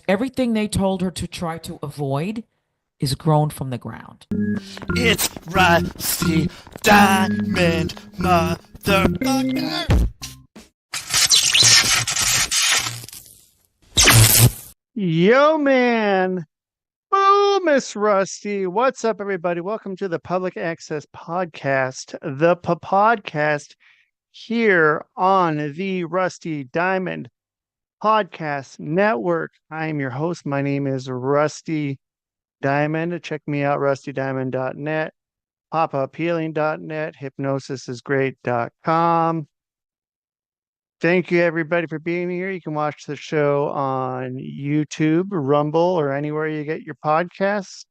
everything they told her to try to avoid is grown from the ground. It's Rusty Diamond, motherfucker. Yo, man. Boom, Miss Rusty. What's up, everybody? Welcome to the Public Access Podcast, the podcast here on the Rusty Diamond Podcast Network. I am your host. My name is Rusty Diamond. Check me out, rustydiamond.net, popuphealing.net, hypnosisisgreat.com. Thank you, everybody, for being here. You can watch the show on YouTube, Rumble, or anywhere you get your podcasts.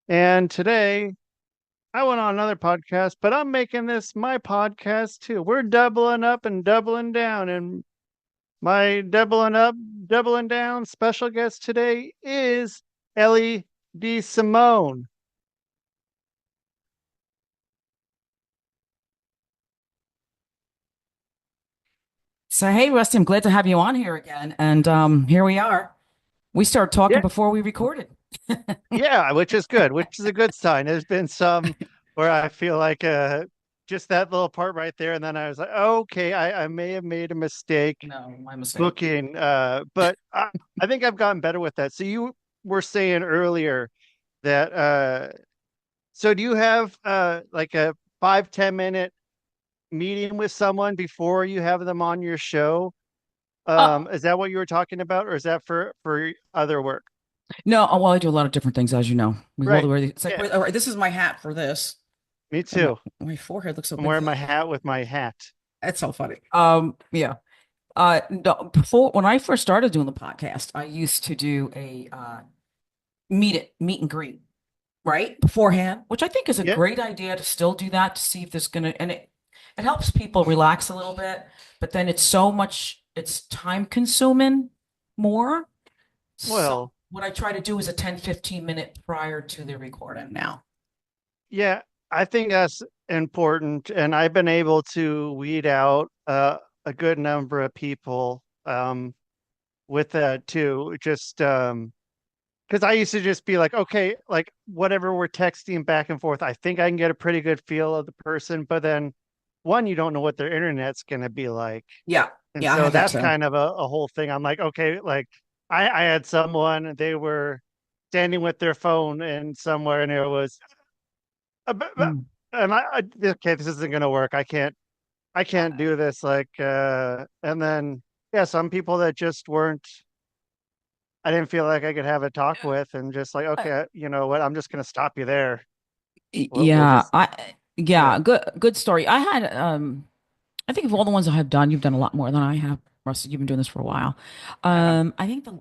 And today, I went on another podcast, but I'm making this my podcast too. We're doubling up and doubling down. And my doubling up, doubling down special guest today is Ellie DeSimone. So, hey, Rusty, I'm glad to have you on here again. And here we are. We started talking Yeah. before we recorded. Yeah, which is good, which is a good sign. There's been some where I feel like just that little part right there, and then I was like, okay, I may have made a mistake No, my mistake. booking, but I think I've gotten better with that. So you were saying earlier that so do you have like a 5-10 minute meeting with someone before you have them on your show? Is that what you were talking about, or is that for other work? No, well, I do a lot of different things, as you know. We Right. all wear it's like, Yeah. all right, this is my hat for this. Me And too. my forehead looks so I'm big. wearing my hat with my hat. That's so funny. Yeah. No, before when I first started doing the podcast, I used to do a meet and greet right beforehand, which I think is a Yeah. great idea to still do that to see if there's gonna and it helps people relax a little bit, but then it's time consuming more. So Well, what I try to do is a 10-15 minute prior to the recording now. yeah, I think that's important, and I've been able to weed out a good number of people with that too. Just because I used to just be like, okay, like whatever we're texting back and forth, I think I can get a pretty good feel of the person, but then one, you don't know what their internet's gonna be like. Yeah. And Yeah, I so have that that's too. kind of a whole thing. I'm like, okay, like I had someone, they were standing with their phone and somewhere, and it was, Mm. and okay, this isn't gonna work. I can't do this. Like, and then yeah, some people that just weren't. I didn't feel like I could have a talk with, and just like, Uh, okay, you know what? I'm just gonna stop you there. We'll Yeah, just, yeah, good story. I think of all the ones I have done, you've done a lot more than I have. Rusty, you've been doing this for a while. yeah,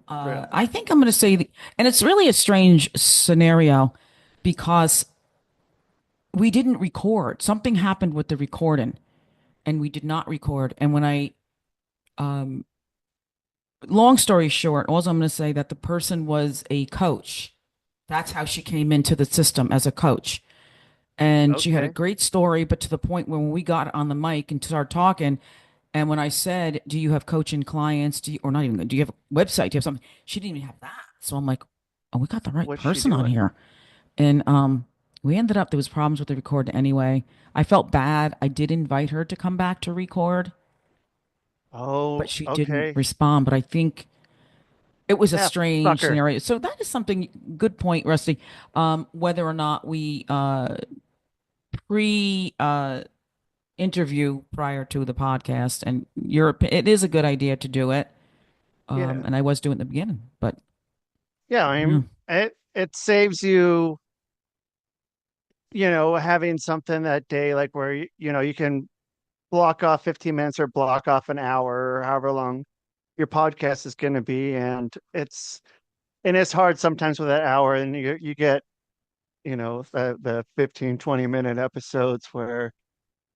really, I think I'm going to say, and it's really a strange scenario because we didn't record. Something happened with the recording, and we did not record. And um, long story short, also I'm going to say that the person was a coach. That's how she came into the system as a coach. And she had a okay. great story, but to the point when we got on the mic and started talking, and when I said, "Do you have coaching clients? Or not even? Do you have a website? Do you have something?" She didn't even have that. So I'm like, "Oh, we got the right What's she person on doing? here." And we ended up there was problems with the record anyway. I felt bad. I did invite her to come back to record, but Oh, she didn't okay. respond. But I think it was a Yeah, fuck strange her. scenario. So that is something. Good point, Rusty. Whether or not we pre interview prior to the podcast, and it is a good idea to do it. Yeah, And I was doing it in the beginning, but yeah. I yeah, mean, it saves you, having something that day, like where you can block off 15 minutes or block off an hour or however long your podcast is going to be, and it's hard sometimes with that hour, and you get the 15-20 minute episodes where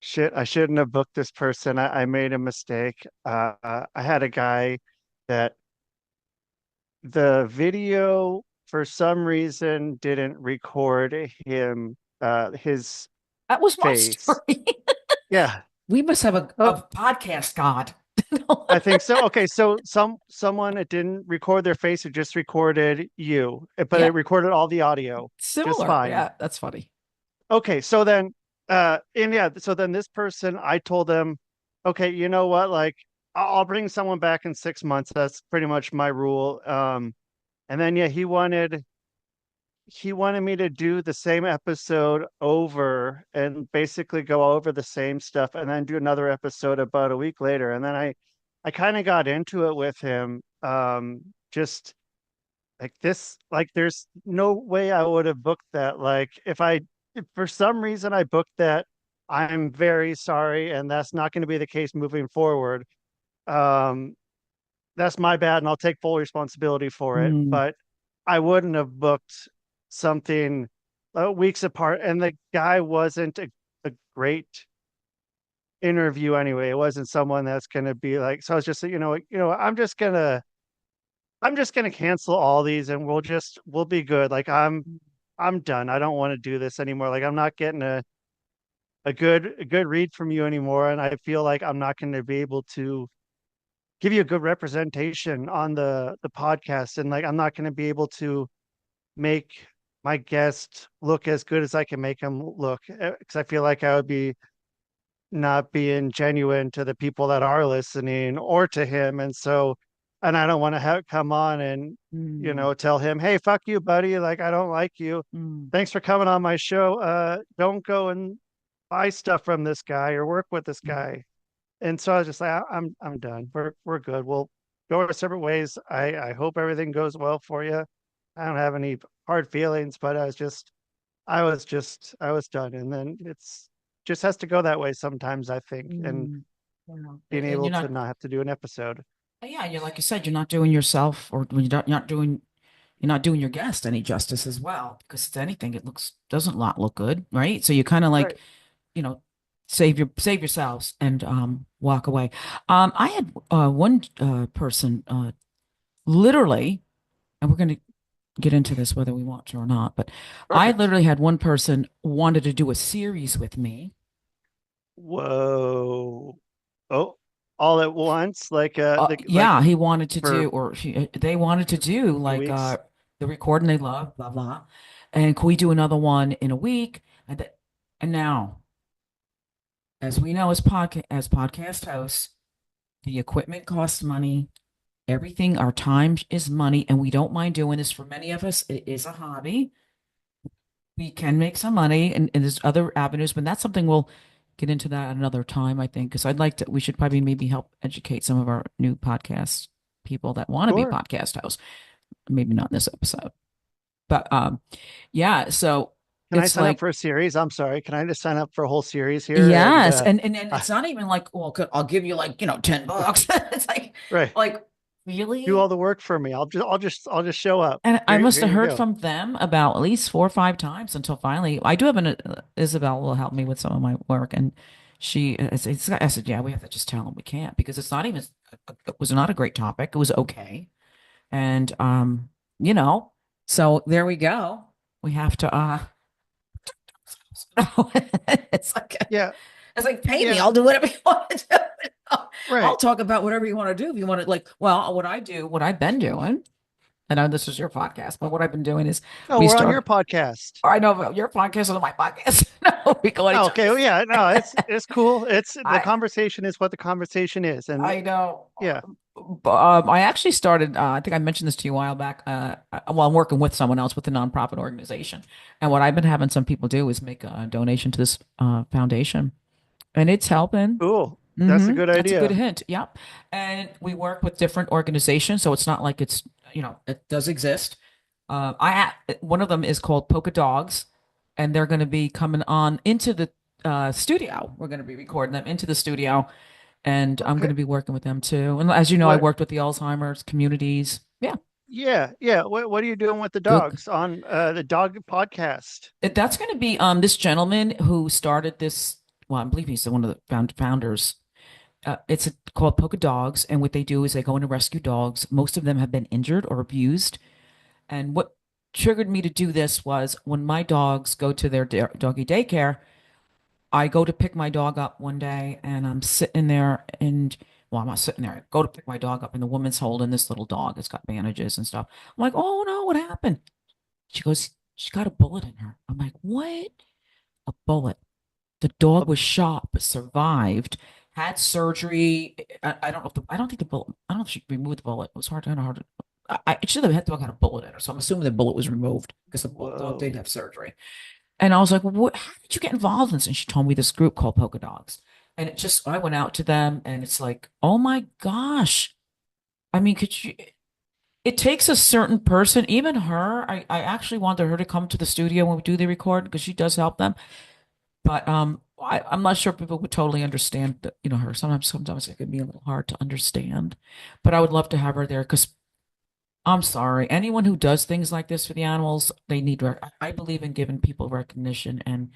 shit, I shouldn't have booked this person. I made a mistake. I had a guy that the video for some reason didn't record his that was my face. story. Yeah. We must have a Oh, podcast god. I think so. Okay, so someone it didn't record their face, it just recorded you, but Yeah, it recorded all the audio just similar. fine. Yeah, that's funny. Okay, so then and yeah, so then this person I told them, okay, you know what? Like I'll bring someone back in 6 months. That's pretty much my rule. And then yeah, he wanted me to do the same episode over and basically go over the same stuff and then do another episode about a week later. And then I kind of got into it with him. Just like this, like there's no way I would have booked that. Like if for some reason I booked that, I'm very sorry, and that's not going to be the case moving forward. Um, that's my bad, and I'll take full responsibility for it. Mm, But I wouldn't have booked something weeks apart, and the guy wasn't a great interview anyway. It wasn't someone that's going to be like. So I was just, I'm just gonna cancel all these, and we'll be good. Like I'm done. I don't want to do this anymore. Like I'm not getting a good read from you anymore, and I feel like I'm not going to be able to give you a good representation on the podcast, and like I'm not going to be able to make my guest look as good as I can make him look, because I feel like I would be not being genuine to the people that are listening or to him. And so, and I don't want to have come on and mm, tell him, hey, fuck you, buddy, like I don't like you, mm, thanks for coming on my show, don't go and buy stuff from this guy or work with this mm, guy. And so I was just like, I'm done. We're good. We'll go our separate ways. I hope everything goes well for you. I don't have any hard feelings, but I was done. And then it's just has to go that way sometimes, I think, and mm. Yeah. being And able you're to not, not have to do an episode. yeah, you're like you said, you're not doing yourself or you're not doing your guest any justice as well. Because if anything, it doesn't lot look good, right? So you kind of like, Right. you know, save yourselves and walk away. I had one person literally, and we're going to get into this whether we want to or not, but I Perfect. literally had one person wanted to do a series with me. Whoa. Oh, all at once, like Yeah, he wanted to for do, they wanted to do few like weeks. the recording they love, blah blah, and can we do another one in a week? And now, as we know, as podcast hosts, the equipment costs money. Everything, our time is money, and we don't mind doing this. For many of us, it is a hobby. We can make some money, and there's other avenues, but that's something we'll get into that another time, I think, because we should probably maybe help educate some of our new podcast people that want to be Sure. podcast hosts. Maybe not in this episode, but yeah. So Can I it's sign up like, for a series? I'm sorry. Can I just sign up for a whole series here? And yes, and uh, it's not even like, well, I'll give you like $10. It's right, like do all really. the work for me. I'll just show up. And I Here must here have you heard go. from them about at least 4 or 5 times until finally I do have an Isabel will help me with some of my work. And I said, yeah, we have to just tell them we can't because it was not a great topic. It was okay. And, you know, so there we go. We have to, it's like, Yeah, it's like, pay me. yeah, I'll do whatever you want to do. I'll right. talk about whatever you want to do. If you want to like, well, what I've been doing. I know this is your podcast, but what I've been doing is Oh, we we're on your start. podcast. I know about your podcast and my podcast. No, we go on Oh, each okay. Well, other's. yeah, no, it's cool. It's the I conversation is what the conversation is, and I know. yeah. I actually started. I think I mentioned this to you a while back. Well, I'm working with someone else with a nonprofit organization, and what I've been having some people do is make a donation to this foundation, and it's helping. Cool. That's a good That's a good idea. hint. Yep. And we work with different organizations, so it's not like it does exist. One of them is called Polka Dogs, and they're going to be coming on into the studio. We're going to be recording them into the studio, and I'm going Okay. to be working with them too. And as you know, I What? worked with the Alzheimer's communities. Yeah, Yeah, yeah. What are you doing with the good. dogs on the dog podcast? That's going to be this gentleman who started this. Well, I believe he's one of the founders. Called Polka Dogs, and what they do is they go in to rescue dogs. Most of them have been injured or abused. And what triggered me to do this was when my dogs go to their doggy daycare, I go to pick my dog up one day and I'm sitting there and Well, I'm not sitting there. I go to pick my dog up, and the woman's holding this little dog. It's got bandages and stuff. I'm like, oh no, what happened? She goes, she got a bullet in her. I'm like, what? A bullet. The Uh, dog was shot, but survived. Had surgery. I don't know if I don't think the bullet. I don't know if she removed the bullet. It was hard to hard. I should have had the dog had a bullet in her, so I'm assuming the bullet was removed because the dog did Whoa. have surgery. And I was like, what? How did you get involved in this? And she told me this group called Polka Dogs, and it just I went out to them, and it's like, oh my gosh. I mean, could you? It takes a certain person, even her. I actually wanted her to come to the studio when we do the record because she does help them. But I'm not sure if people would totally understand that, her. Sometimes it could be a little hard to understand. But I would love to have her there because I'm sorry. Anyone who does things like this for the animals, they need I believe in giving people recognition and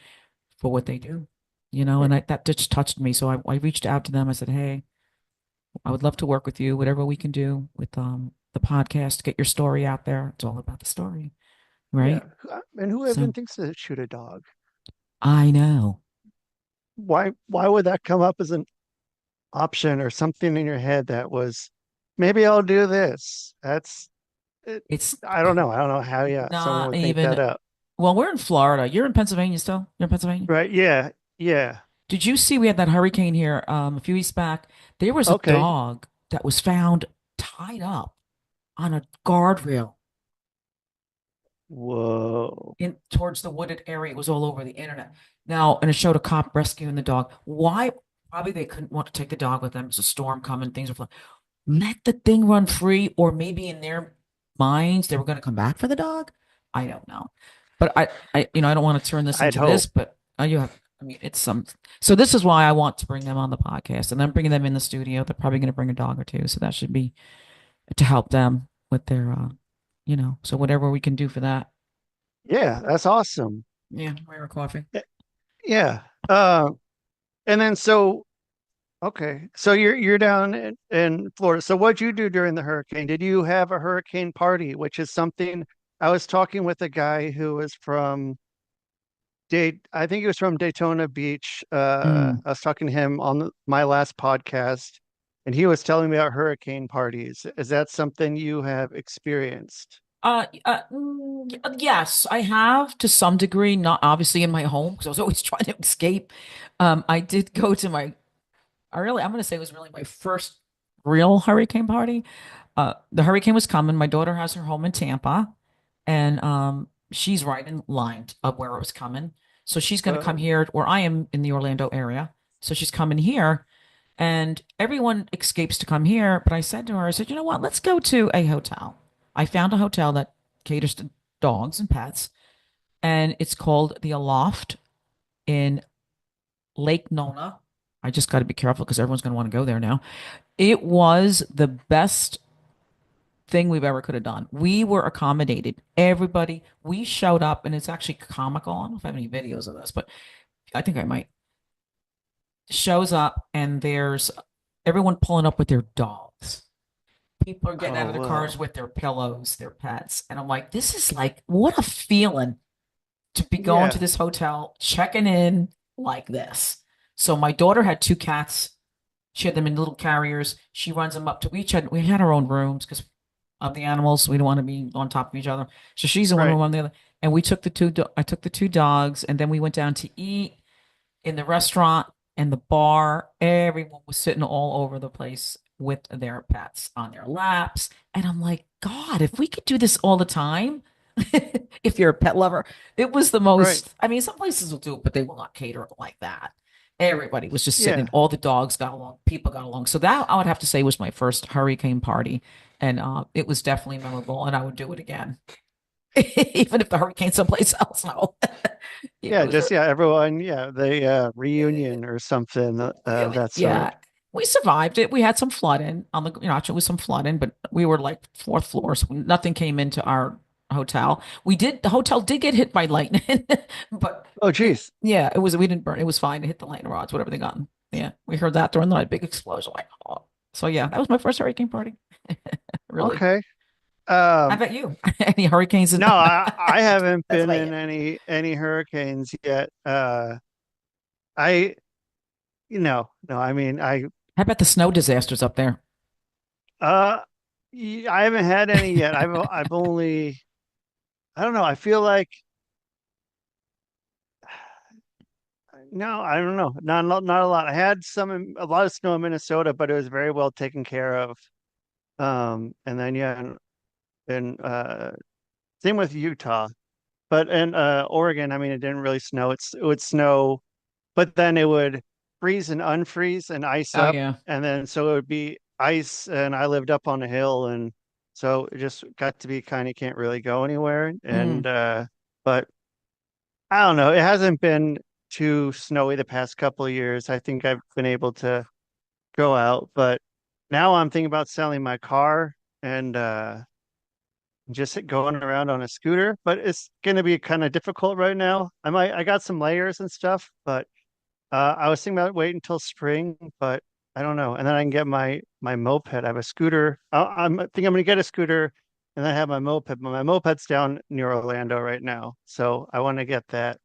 for what they do, and that just touched me. So I reached out to them. I said, hey, I would love to work with you, whatever we can do with the podcast, get your story out there. It's all about the story, Yeah. right? And who even So thinks to shoot a dog? I know. Why would that come up as an option or something in your head that was maybe I'll do this? That's it. It's I don't know. I don't know how, yeah, someone not would think that even, up. well, we're in Florida. You're in Pennsylvania still? You're in Pennsylvania? Right. Yeah. Yeah. Did you see we had that hurricane here a few weeks back? There was a Okay. dog that was found tied up on a guardrail Whoa. in towards the wooded area. It was all over the internet. Now, and it showed a cop rescuing the dog. Why? Probably they couldn't want to take the dog with them. There's a storm coming, things are flying. Let the thing run free, or maybe in their minds they were going to come back for the dog. I don't know. But I don't want to turn this I'd into this, hope. but you have, I mean, it's some. So this is why I want to bring them on the podcast, and I'm bringing them in the studio. They're probably going to bring a dog or two, so that should be to help them with their, so whatever we can do for that. Yeah, that's awesome. Yeah, rare coffee. Y- Yeah. And then so okay. So you're down in Florida. So what'd you do during the hurricane? Did you have a hurricane party, which is something I was talking with a guy who was from I think he was from Daytona Beach. Mm. I was talking to him on my last podcast, and he was telling me about hurricane parties. Is that something you have experienced? Yes, I have to some degree, not obviously in my home because I was always trying to escape. I did go to I'm going to say it was really my first real hurricane party. The hurricane was coming. My daughter has her home in Tampa, and she's right in line of where it was coming. So she's going to come Whoa. here where I am in the Orlando area. So she's coming here, and everyone escapes to come here. But I said to her, I said, you know what? Let's go to a hotel. I found a hotel that caters to dogs and pets, and it's called the Aloft in Lake Nona. I just got to be careful because everyone's going to want to go there now. It was the best thing we've ever could have done. We were accommodated. Everybody, we showed up, and it's actually comical. I don't know if I have any videos of this, but I think I might. Shows up, and there's everyone pulling up with their dogs. People are getting out Oh, of their cars whoa. with their pillows, their pets. And I'm like, this is like, what a feeling to be going to Yeah. this hotel, checking in like this. So my daughter had two cats. She had them in little carriers. She runs them up to we had our own rooms because of the animals. We don't want to be on top of each other. So she's in one Right. room, I'm the other. And we took I took the two dogs, and then we went down to eat in the restaurant and the bar. Everyone was sitting all over the place with their pets on their laps. And I'm like, God, if we could do this all the time, if you're a pet lover, it was the Right. most. I mean, some places will do it, but they will not cater it like that. Everybody was just sitting, Yeah. and all the dogs got along, people got along. So that I would have to say was my first hurricane party. And it was definitely memorable, and I would do it again, even if the hurricane's someplace else. No, it Yeah. was Just yeah. Everyone. Yeah. The reunion or something of that yeah, sort. we survived it. We had some flooding on actually, it was some flooding, but we were like fourth floor, so nothing came into our hotel. The hotel did get hit by lightning, but Oh, geez. yeah, we didn't burn. It was fine. It hit the lightning rods, whatever they got. Yeah, we heard that during the night, big explosion. Like, oh. So yeah, that was my first hurricane party. Really. Okay. How Um, about you? Any hurricanes in no, I haven't been in Pennsylvania? any hurricanes yet. I no, I mean, How about the snow disasters up there? Uh, I haven't had any yet. I've only I don't know. I feel like no, I don't know. Not a lot. I had a lot of snow in Minnesota, but it was very well taken care of. And then yeah, and same with Utah. But in Oregon, I mean, it didn't really snow. It would snow, but then it would freeze and unfreeze and ice Oh up, yeah. and then so it would be ice. And I lived up on a hill, and so it just got to be kind of can't really go anywhere. Mm. But I don't know. It hasn't been too snowy the past couple of years. I think I've been able to go out, but now I'm thinking about selling my car and just going around on a scooter, but it's going to be kind of difficult right now. I got some layers and stuff, but I was thinking about waiting until spring, but I don't know. And then I can get my moped. I have a scooter. I think I'm going to get a scooter and then have my moped, but my moped's down near Orlando right now. So I want to get that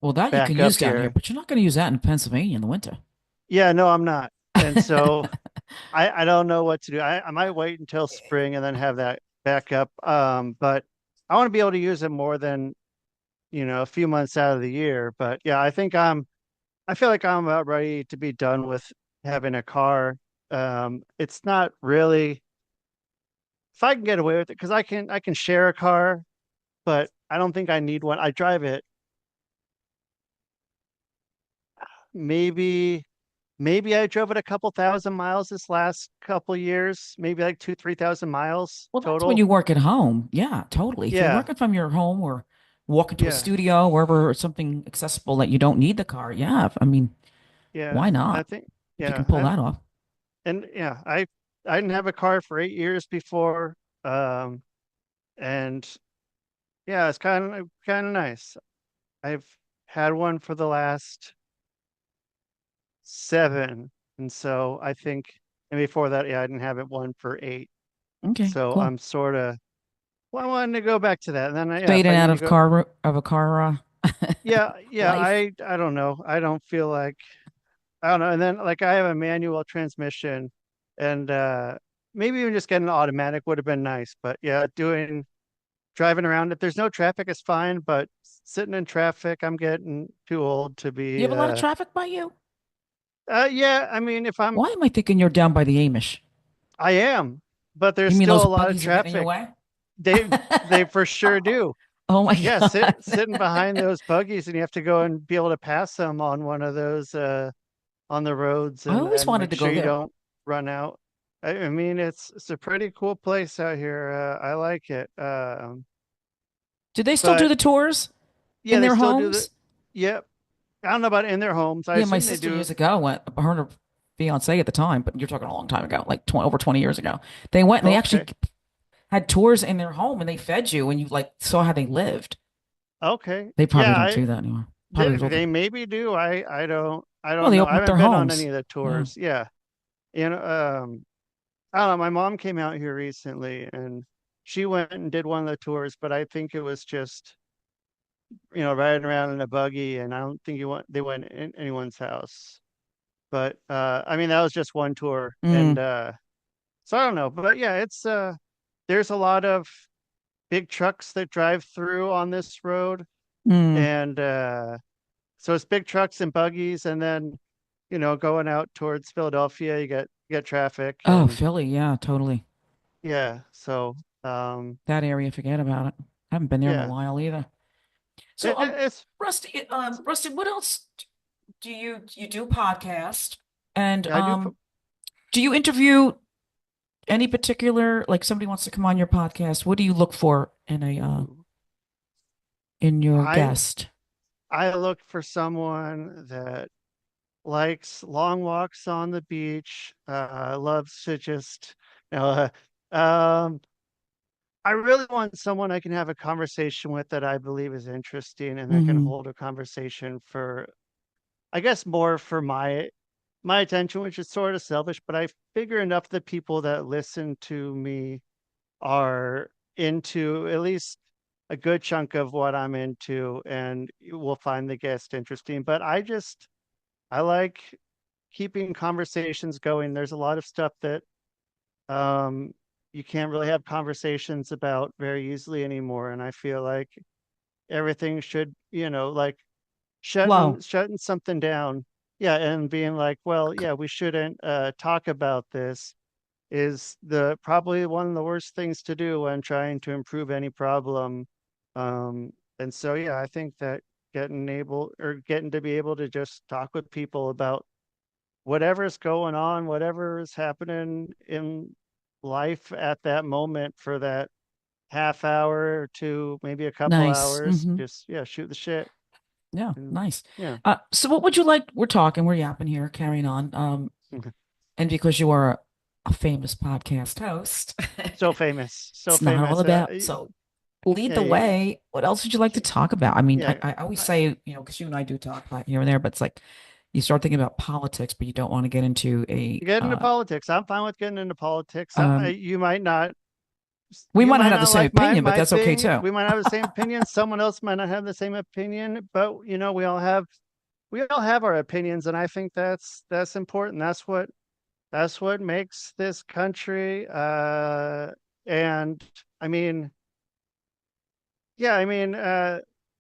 Well, that you can back use up down here, here. but you're not going to use that in Pennsylvania in the winter. Yeah, no, I'm not. And so I don't know what to do. I might wait until spring and then have that back up. But I want to be able to use it more than, a few months out of the year. But yeah, I feel like I'm about ready to be done with having a car. It's not really, if I can get away with it, because I can share a car, but I don't think I need one. I drive it maybe maybe I drove it a couple thousand miles this last couple years, maybe like 3,000 miles Well, that's when total. you work at home. Yeah, totally. If you're Yeah, working from your home or walking to a yeah, studio, wherever, or something accessible that you don't need the car, yeah. I mean, yeah. why I not? think If you can yeah, pull that off. and yeah, I didn't have a car for 8 years before. And yeah, it's kind of nice. I've had one for the last 7, and so I think, and before that, yeah, I didn't have it one for 8. Okay, So cool. I'm sort of, well, I wanted to go back to that. And then, yeah, if Fading I out need to of go, a car yeah, life. I don't know. I don't feel like, I don't know. And then like I have a manual transmission, and maybe even just getting an automatic would have been nice. But yeah, driving around, if there's no traffic, it's fine. But sitting in traffic, I'm getting too old to You be. have a lot of traffic by you? Yeah, I mean, if I'm, Why am I thinking you're down by the Amish? I am, but You there's mean still those a lot of buggies are getting in your traffic. way? They for sure do. Oh my Yeah, God. sitting behind those buggies, and you have to go and be able to pass them on one of those on the roads, I always and wanted make to go sure you there. don't run out. I mean, it's a pretty cool place out here. I like it. Do they still do But the tours yeah, in they their still do homes? yeah. I don't know about in their homes. I Yeah, my assume they sister do. years ago went, her and her fiance at the time, but you're talking a long time ago, like 20, over 20 years ago. They went and they actually Okay. had tours in their home and they fed you and you like saw how they lived. Okay. They probably Yeah, don't do that anymore. they Probably don't. they maybe do. I Well, don't they know. I opened up their haven't been on homes. any of the Yeah. tours. Yeah. You know, I don't know. My mom came out here recently, and she went and did one of the tours, but I think it was just, riding around in a buggy, and I don't think they went in anyone's house. But I mean, that was just one tour, and Mm, so I don't know. But yeah, it's there's a lot of big trucks that drive through on this road, mm. and so it's big trucks and buggies, and then going out towards Philadelphia, you get traffic, Oh, and Philly. Yeah, totally. yeah, so That area, forget about it. Haven't been there in a yeah, while either. So, it's Rusty, what else do you do podcast? And I do. do you interview any particular, like somebody wants to come on your podcast? What do you look for in your I guest? I look for someone that likes long walks on the beach, loves to just, you know, I really want someone I can have a conversation with that I believe is interesting, and that can Hmm. hold a conversation for, I guess, more for my attention, which is sort of selfish, but I figure enough of the people that listen to me are into at least a good chunk of what I'm into, and you will find the guest interesting. But I like keeping conversations going. There's a lot of stuff that um you can't really have conversations about very easily anymore. And I feel like everything should, like Flow. shutting something down. Yeah, and being like, well, yeah, we shouldn't talk about this is the probably one of the worst things to do when trying to improve any problem. And so yeah, I think that getting to be able to just talk with people about whatever's going on, whatever is happening in life at that moment for that half hour to maybe a couple Nice. hours, just yeah, shoot the shit. Yeah, And nice. yeah. So what would you like? We're talking, we're yapping here, carrying on. And because you are a famous podcast host, So famous, so it's not all famous. about. So lead Yeah, the way. What else would you like to talk about? I mean, yeah. I always say, because you and I do talk about here and there, but it's like you start thinking about politics, but you don't want to get into a Get into politics. I'm fine with getting into politics. um we You might not might have the not same like my opinion, but my that's okay thing. too. We might have the same opinion. Someone else might not have the same opinion, but we all have our opinions, and I think that's important. That's what makes this country. And I mean, yeah, I mean,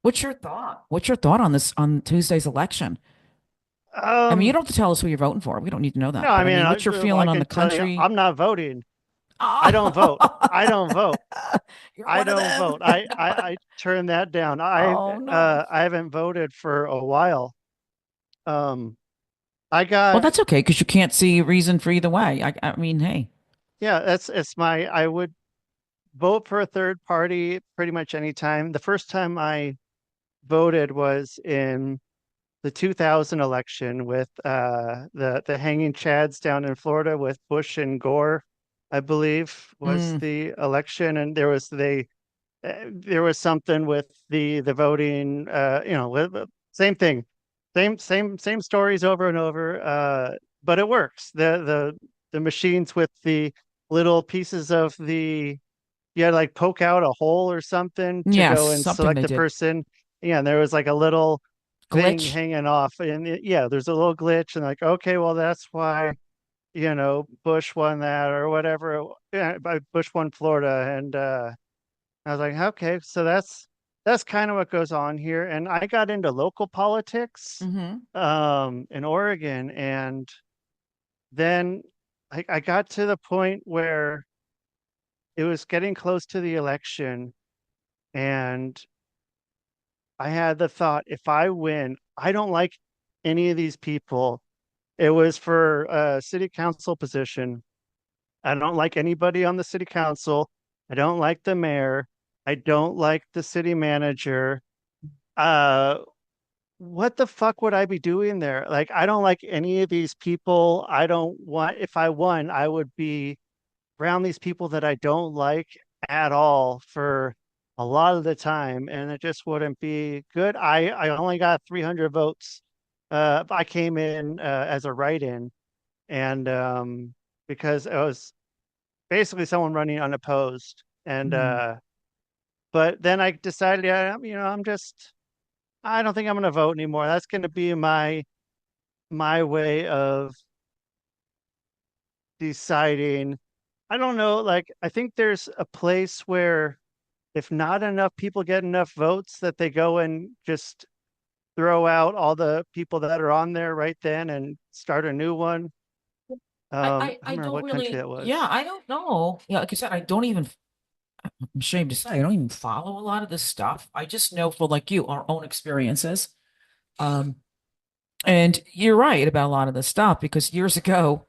What's your thought? What's your thought on this on Tuesday's election? I mean, you um, don't have to tell us who you're voting for. We don't need to know no, that. I But I mean, mean, what's your I feeling on the can tell you, country? I'm not voting. I don't vote. I don't vote. Oh, you're I one of don't them. vote. I turn that down. Oh no. I haven't voted for a while. Um, I Well, got that's okay because you can't see a reason for either way. I mean, hey, yeah. It's my. I would vote for a third party pretty much anytime. The first time I voted was in the 2000 election with the hanging chads down in Florida with Bush and Gore, I believe was mm, the election, and there was something with the voting, same thing, same stories over and over, but it works. The machines with the little pieces of the you had to like poke out a hole or something to yes, go and something select they the did. person. Yeah, and there was like a little thing Glitch. hanging off, and yeah, there's a little glitch, and like, okay, well, that's why Bush won that or whatever. Yeah, by Bush won Florida, and I was like, okay, so that's kind of what goes on here. And I got into local politics Mm-hmm. in Oregon, and then I got to the point where it was getting close to the election, and I had the thought, if I win, I don't like any of these people. It was for a city council position. I don't like anybody on the city council. I don't like the mayor. I don't like the city manager. Uh, what the fuck would I be doing there? Like, I don't like any of these people. I don't want, if I won, I would be around these people that I don't like at all for a lot of the time, and it just wouldn't be good. I only got 300 votes. I came in as a write-in, and because it was basically someone running unopposed, and Mm. but then I decided, yeah, I don't think I'm going to vote anymore. That's going to be my way of deciding. I don't know, like I think there's a place where if not enough people get enough votes that they go and just throw out all the people that are on there right then and start a new one. I I don't remember don't what country really, that yeah, was. I don't know. Yeah, like I said, I don't even, I'm ashamed to say, I don't even follow a lot of this stuff. I just know for like you, our own experiences. Um, and you're right about a lot of this stuff because years ago,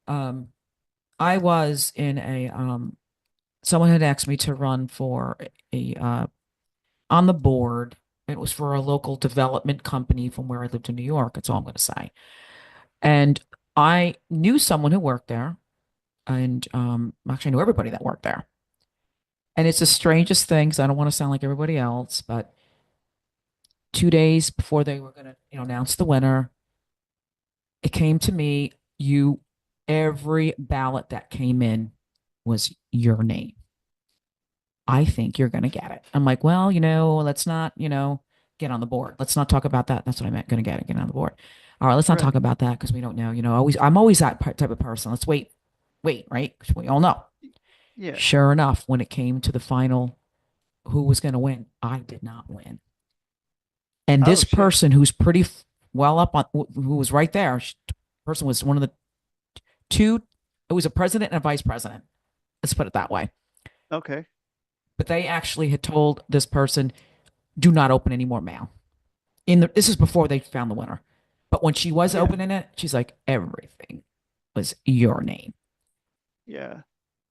um, I was in someone had asked me to run for on the board. It was for a local development company from where I lived in New York. That's all I'm going to say. And I knew someone who worked there, and actually I knew everybody that worked there. And it's the strangest thing because I don't want to sound like everybody else, but 2 days before they were going to, announce the winner, it came to me. Every ballot that came in was your name. I think you're going to get it. I'm like, well, let's not, get on the board. Let's not talk about that. That's what I meant. Going to get on the board. All right, let's not talk Right. about that because we don't know. I'm always that type of person. Let's wait, right? 'Cause we all know. Yeah. Sure enough, when it came to the final, who was going to win? I did not win. And Oh this shit. person who's pretty well up on, who was right there, person was one of the two, it was a president and a vice president. Let's put it that way. Okay. But they actually had told this person, do not open any more mail. This is before they found the winner. But when she was Yeah. opening it, she's like, everything was your name. Yeah.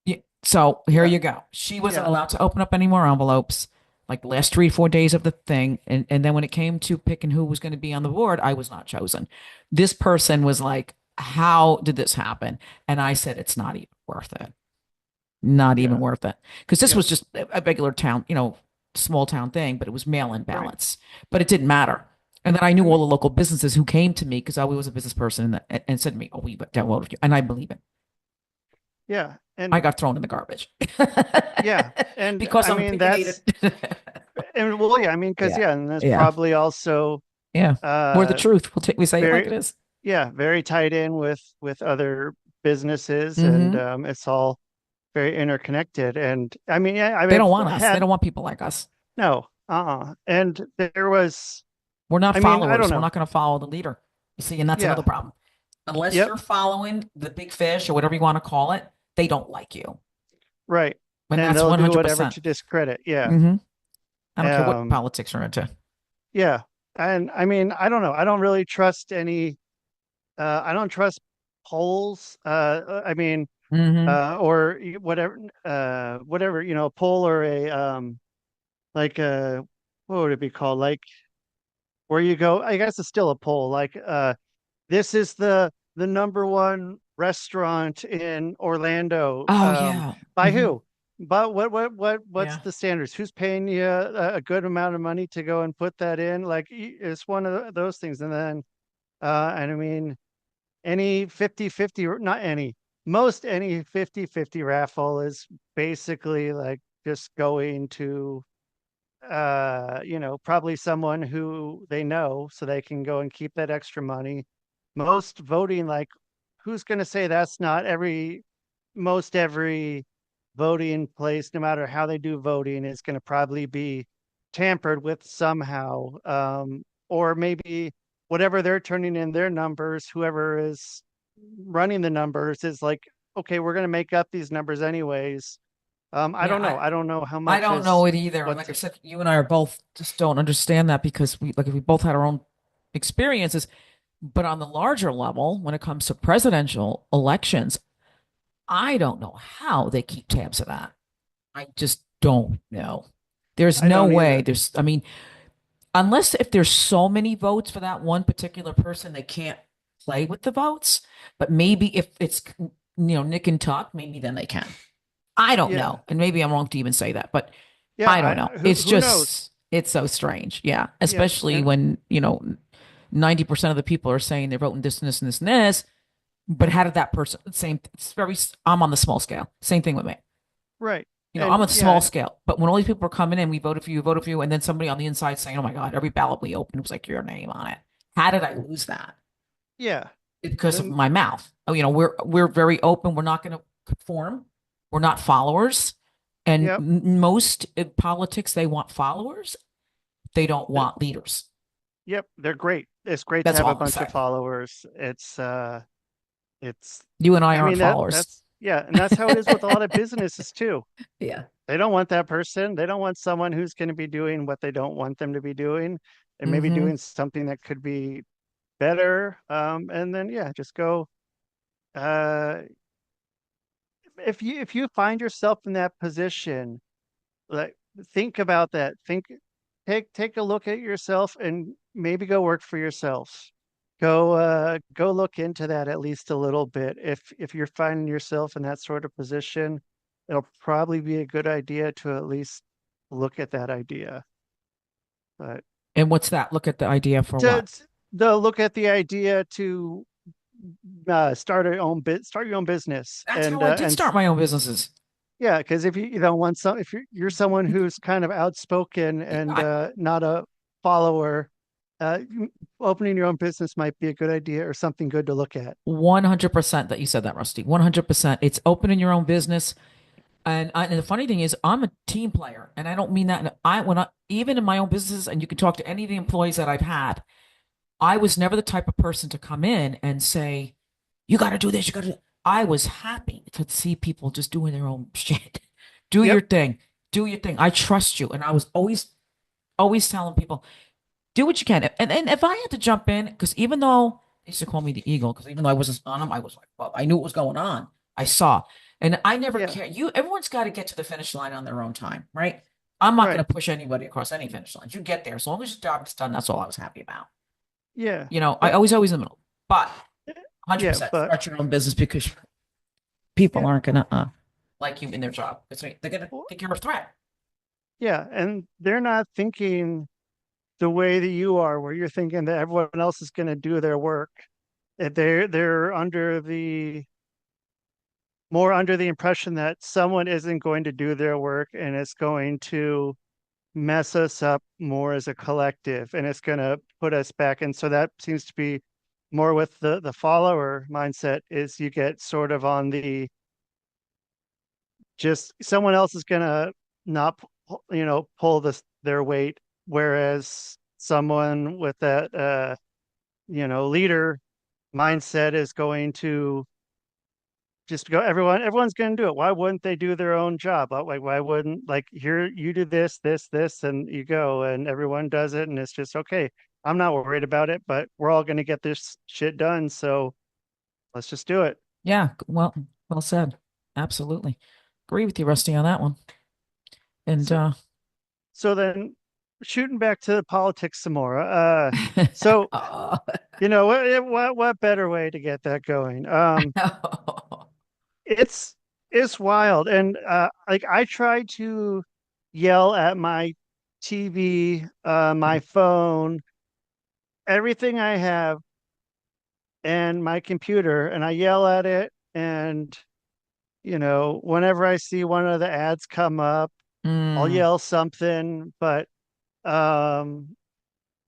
Yeah. So here Yeah. you go. She wasn't Yeah. allowed to open up any more envelopes like the last 3 or 4 days of the thing. And then when it came to picking who was going to be on the board, I was not chosen. This person was like, how did this happen? And I said, it's not even worth it. Not even Yeah. worth it. Because this Yep. was just a regular town, small town thing, but it was mail-in Right. ballots. But it didn't matter. And then I I knew all mean, the local businesses who came to me because I was a business person and said to me, oh, we downloaded you. And I believe it. yeah. I And got thrown in the garbage yeah. And because I I'm mean, opinionated. and well, yeah, I mean, because Yeah. yeah, and that's Yeah. probably also Yeah. We're the uh truth. We say it like very it is. yeah, very tied in with other businesses, and Hmm. it's all very interconnected. And I mean, yeah, I They mean, don't want I've us. They had don't want people like us. no, and there was, We're not I mean, I don't followers. We're know. not going to follow the leader. You see, and that's another Yeah. problem. Unless Yep. you're following the big fish or whatever you want to call it, they don't like you. Right. And And that's they'll do whatever 100%. to discredit. Yeah. Hmm. I don't care what Um, politics you're into. yeah. And I mean, I don't know. I don't really trust any I don't trust polls. I mean, Hmm. or whatever, a poll or a like what would it be called? Like where you go, I guess it's still a poll. Like this is the number one restaurant in Orlando. Oh, yeah. By Hmm. who? But what's Yeah. the standards? Who's paying you a good amount of money to go and put that in? Like it's one of those things. And then and I mean any 50-50, not any, most any 50-50 raffle is basically like just going to probably someone who they know so they can go and keep that extra money. Most voting, like who's going to say that's not every voting place, no matter how they do voting, is going to probably be tampered with somehow. Or maybe whatever they're turning in their numbers, whoever is running the numbers is like, okay, we're going to make up these numbers anyways. I Yeah. don't know. I don't know how I much don't know is it either. And like what's I said, you and I are both just don't understand that because we both had our own experiences. But on the larger level, when it comes to presidential elections, I don't know how they keep tabs of that. I just don't know. There's I no don't way. either. Unless if there's so many votes for that one particular person, they can't play with the votes. But maybe if it's, Nick and Tuck, maybe then they can. I don't Yeah. know. And maybe I'm wrong to even say that, but Yeah. I don't know. It's Who knows? just, it's so strange. Yeah. Yeah. Especially And when, 90% of the people are saying they're voting this and this and this and this. But how did that person, I'm on the small scale. Same thing with me. right. I'm And on the small yeah, scale. But when all these people are coming in, we voted for you. And then somebody on the inside saying, oh my God, every ballot we opened was like your name on it. How did I lose that? yeah. It's because of Then my mouth. Oh, we're very open. We're not going to conform. We're not followers. And yep. most in politics, they want followers. They don't th- want leaders. Yep. They're great. It's great to That's have all a I'm gonna bunch of say. followers. It's You and I I aren't mean followers. that's yeah, and that's how it is with a lot of businesses too. Yeah. They don't want that person. They don't want someone who's going to be doing what they don't want them to be doing, and maybe Hmm. doing something that could be better. And then yeah, just go. Uh, if you find yourself in that position, like think about that. Take a look at yourself and maybe go work for yourself. Go look into that at least a little bit. If you're finding yourself in that sort of position, it'll probably be a good idea to at least look at that idea. But And what's that? Look at the idea for to what? look at the idea to start your own business. That's and how I uh, did and start my own businesses. yeah, because if you don't want if you're someone who's kind of outspoken and I, not a follower, uh, opening your own business might be a good idea or something good to look at. 100% that you said that, Rusty. 100%. It's opening your own business. And the funny thing is, I'm a team player, and I don't mean that. Even in my own business, and you can talk to any of the employees that I've had, I was never the type of person to come in and say, "You got to do this. You got to." I was happy to see people just doing their own shit. Do your Yep. thing. Do your thing. I trust you, and I was always telling people, do what you can. And if I had to jump in, because even though they used to call me the eagle, because even though I wasn't on them, I was like, well, I knew what was going on. I saw. And I never Yeah. care. Everyone's got to get to the finish line on their own time, right? I'm not going Right. to push anybody across any finish lines. You get there. As long as your job is done, that's all I was happy about. Yeah. I But always always in the middle. But yeah, 100% but start your own business because people yeah. aren't going to like you in their job. They're going to Well, think you're a threat. yeah, and they're not thinking the way that you are, where you're thinking that everyone else is going to do their work. They're under the more under the impression that someone isn't going to do their work and it's going to mess us up more as a collective and it's going to put us back. And so that seems to be more with the follower mindset is you get sort of on the just someone else is going to not pull their weight, whereas someone with that leader mindset is going to just go, everyone's going to do it. Why wouldn't they do their own job? Like, why wouldn't, like, here you do this and you go and everyone does it and it's just okay. I'm not worried about it, but we're all going to get this shit done, so let's just do it. Yeah. Well said. Absolutely. Agree with you, Rusty, on that one. And So so then shooting back to politics some more. So uh, what better way to get that going? It's it's wild, and like I try to yell at my TV, my phone, everything I have, and my computer, and I yell at it, and whenever I see one of the ads come up, I'll mm, yell something, but um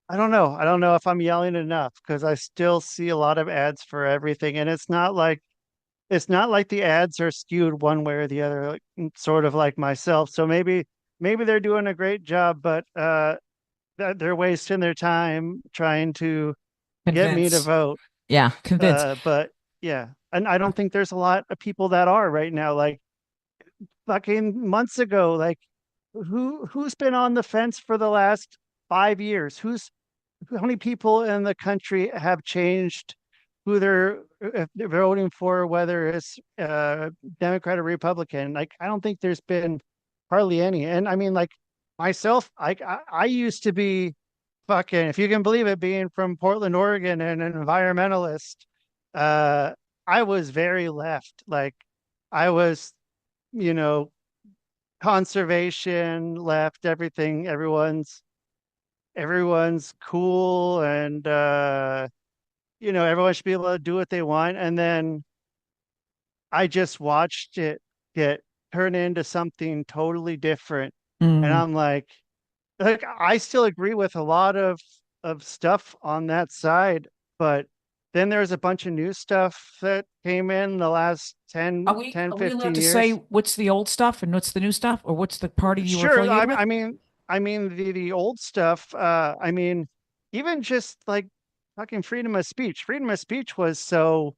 I don't know. I don't know if I'm yelling enough because I still see a lot of ads for everything, and it's not like the ads are skewed one way or the other, like, sort of like myself. So maybe they're doing a great job, but they're wasting their time trying to get me to convince. vote. Yeah, convince. But yeah, and I don't think there's a lot of people that are right now. Like fucking months ago, like who's been on the fence for the last 5 years? How many people in the country have changed who if they're voting for, whether it's Democrat or Republican? Like, I don't think there's been hardly any. And I mean, like myself, I used to be fucking, if you can believe it, being from Portland, Oregon, and an environmentalist. Uh, I was very left. Like, I was, you know, conservation left, everything. Everyone's cool and everyone should be able to do what they want. And then I just watched it get turn into something totally different. And Mm. I'm like I still agree with a lot of stuff on that side, but then there's a bunch of new stuff that came in the last Are 10, we 10, are we allowed 15 to say years. what's the old stuff and what's the new stuff, or what's the party you were Sure. affiliated with? I mean the old stuff. I mean, even just like fucking freedom of speech. Freedom of speech was so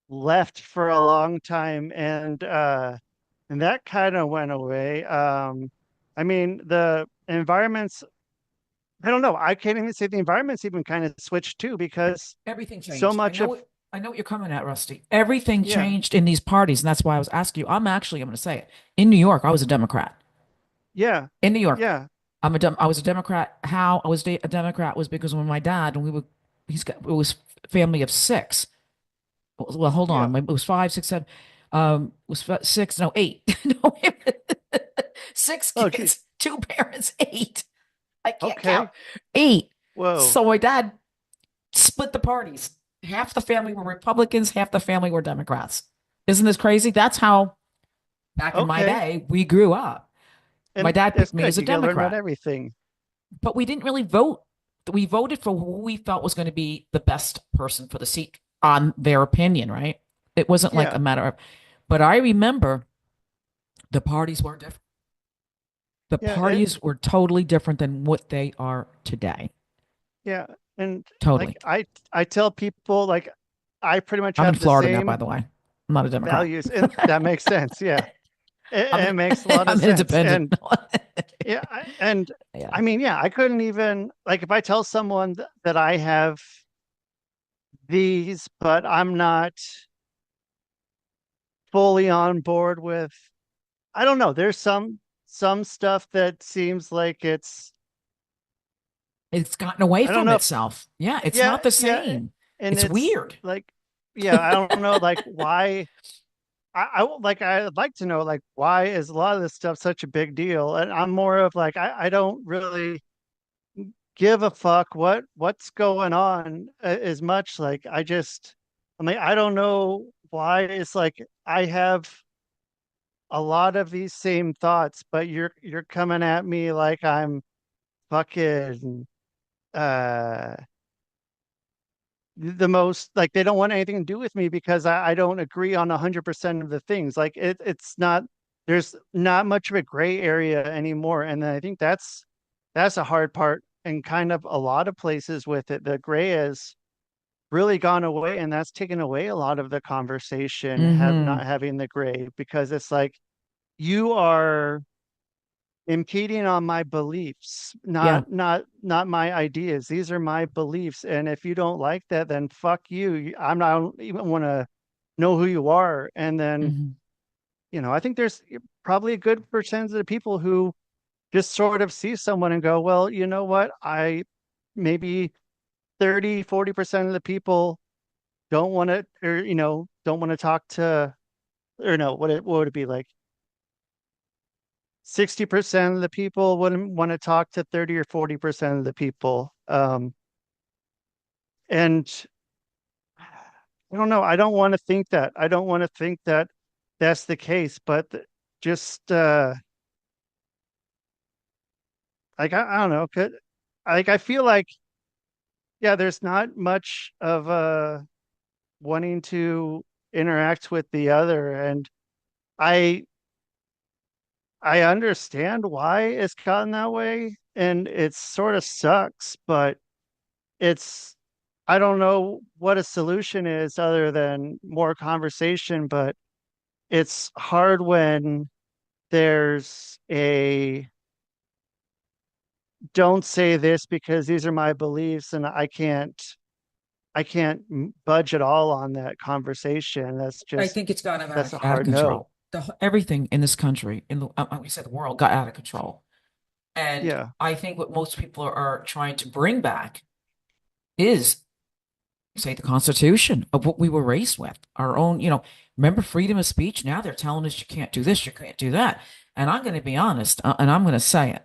left for a long time, and that kind of went away. I mean, the environments. I don't know. I can't even say the environment's even kind of switched too because Everything so changed. much of I know what you're coming at, Rusty. Everything yeah, changed in these parties, and that's why I was asking you. I'm going to say it. In New York, I was a Democrat. yeah, In New York, yeah. I was a Democrat. How I was a Democrat was because when my dad, and it was a family of six. Well, hold Yeah. on. It was five, six, seven. It was six, no, eight. No, six Oh, geez. kids, two parents, eight. I can't count. Okay. Eight. Whoa. So my dad split the parties. Half the family were Republicans, half the family were Democrats. Isn't this crazy? That's how back in my Okay. day we grew up. My And dad that's picked me good. as a You got to learn about Democrat, everything. but we didn't really vote we voted for who we felt was going to be the best person for the seat on their opinion, right? It wasn't like a Yeah. matter of, but I remember the parties were different. The Yeah. It, parties were totally different than what they are today. yeah. And like Totally. I tell people like I pretty much I'm in have the Florida now, by same the way. I'm not a Democrat. values, and that makes sense. Yeah. It makes a lot of I'm an sense. independent. And yeah, and Yeah. I mean, yeah, I couldn't even like if I tell someone that I have these, but I'm not fully on board with, I don't know, there's some stuff that seems like It's gotten away I don't from know if, itself. Yeah, it's yeah, not the yeah, same. and It's it's weird. like, yeah, I don't know like why like I'd like to know like why is a lot of this stuff such a big deal? And I'm more of like I don't really give a fuck what's going on as much. Like I mean I don't know why it's like I have a lot of these same thoughts, but you're coming at me like I'm fucking uh the most like they don't want anything to do with me because I don't agree on 100% of the things. Like it's not there's not much of a gray area anymore. And I think that's a hard part and kind of a lot of places with it. The gray has really gone away, and that's taken away a lot of the conversation, have Mm-hmm. not having the gray because it's like you are impeding on my beliefs, Yeah. not my ideas. These are my beliefs, and if you don't like that, then fuck you. I don't even want to know who you are. And then Hmm. I think there's probably a good percentage of people who just sort of see someone and go, well, you know what? I maybe 30-40% of the people don't want to, or don't want to talk to, or no, what would it be like? 60% of the people wouldn't want to talk to 30 or 40% of the people. And I don't know. I don't want to think that. I don't want to think that that's the case, but just like I don't know. Like I feel like yeah, there's not much of wanting to interact with the other, and I I understand why it's gotten that way, and it sort of sucks, but it's I don't know what a solution is other than more conversation, but it's hard when there's a don't say this because these are my beliefs and I can't budge at all on that conversation. I think it's gotten That's a out of hard no. control. Everything in this country, we said the world got out of control. And Yeah, I think what most people are trying to bring back is, say, the Constitution of what we were raised with, our own, remember freedom of speech? Now they're telling us you can't do this, you can't do that. And I'm going to be honest, and I'm going to say it.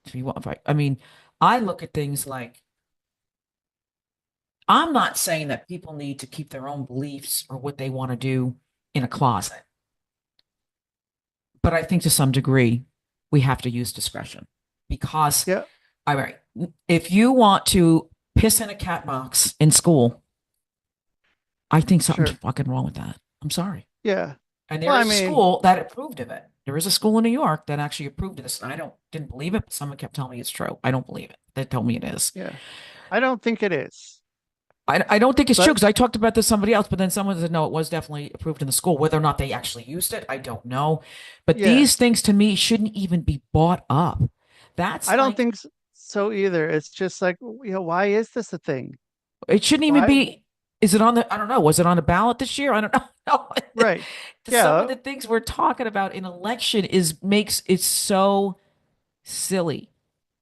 If you want, I mean, I look at things like, I'm not saying that people need to keep their own beliefs or what they want to do in a closet, but I think to some degree we have to use discretion because, yeah, all right, if you want to piss in a cat box in school, I think something's sure. fucking wrong with that. I'm sorry. Yeah. And Well, there I is a mean, school that approved of it. There is a school in New York that actually approved of this. And I didn't believe it, but someone kept telling me it's true. I don't believe it. They told me it is. yeah. I don't think it is. I don't think it's true But because I talked about this to somebody else, but then someone said, no, it was definitely approved in the school. Whether or not they actually used it, I don't know. But yeah, these things to me shouldn't even be brought up. That's I don't like, think so either. It's just like, why is this a thing? it shouldn't even Why? be. Is it on the, I don't know. Was it on the ballot this year? I don't know. No. Right. Some of Yeah, the things we're talking about in election makes it so silly.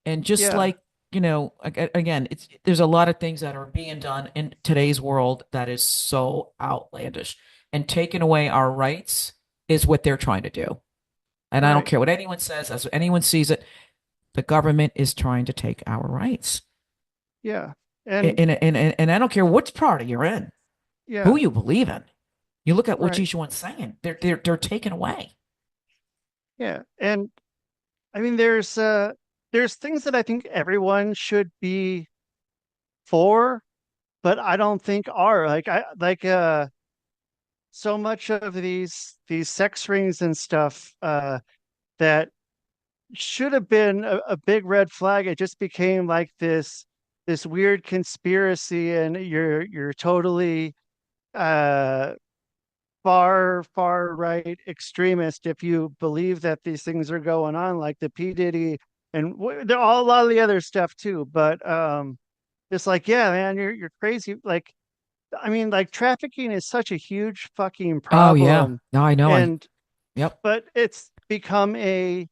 And just yeah, like, again, there's a lot of things that are being done in today's world that is so outlandish. And taking away our rights is what they're trying to do. And I don't right. care what anyone says, as anyone sees it, the government is trying to take our rights. Yeah. And And I don't care which party you're in, who yeah, you believe in. You look at what right. each one's saying, they're taken away. Yeah. And I mean there's things that I think everyone should be for, but I don't think are. Like I like so much of these sex rings and stuff that should have been a big red flag. It just became like this weird conspiracy, and you're totally uh far right extremist if you believe that these things are going on, like the P Diddy and there are a lot of the other stuff too. But it's like, yeah, man, you're crazy. Like, I mean, like trafficking is such a huge fucking Oh yeah. problem, No, I know. and Yep. but it's become a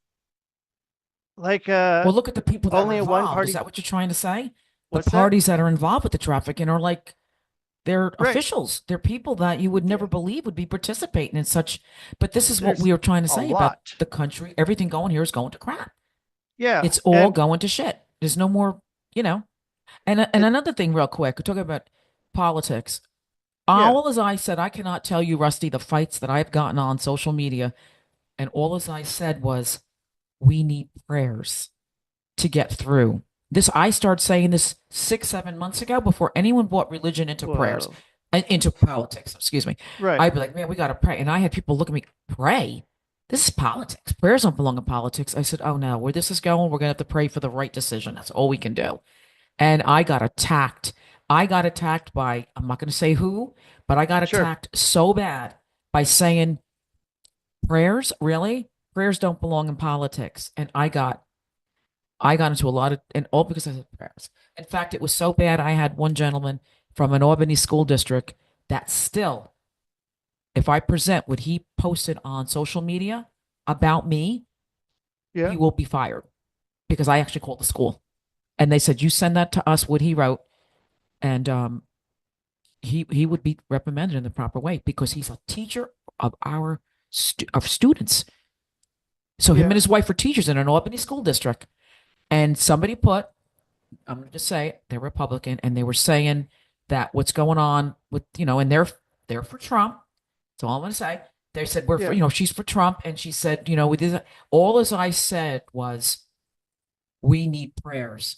like Well, look at the people that are only a one involved. Is party. that what you're trying to say? The What's that? parties that are involved with the trafficking are like they're Right. officials. They're people that you would Yeah. never believe would be participating in such. But this is what There's we were trying to a say about lot. the country. Everything going here is going to crap. Yeah. It's all And going to shit. There's no more, you know. And it, another thing, real quick, we're talking about politics. yeah. All as I said, I cannot tell you, Rusty, the fights that I've gotten on social media, and all as I said was, we need prayers to get through this. I started saying this 6, 7 months ago before anyone brought religion into prayers, Whoa. into politics. Excuse me. Right. I'd be like, man, we got to pray. And I had people look at me, pray. This is politics. Prayers don't belong in politics. I said, oh no, where this is going, we're gonna have to pray for the right decision. That's all we can do. And I got attacked. I got attacked by, I'm not going to say who, but I got Sure. attacked so bad by saying, prayers, really? Prayers don't belong in politics. And I got into a lot of, and all because I said prayers. In fact, it was so bad. I had one gentleman from an Albany school district that still, if I present what he posted on social media about me, Yeah. he will be fired because I actually called the school and they said, you send that to us, what he wrote. And he would be reprimanded in the proper way because he's a teacher of our of students. So him and Yeah. his wife were teachers in an Albany school district, and somebody put, I'm going to just say it, they're Republican, and they were saying that what's going on with and they're for Trump. That's all I'm going to say. They said we're for Yeah. she's for Trump, and she said with this, all as I said was we need prayers.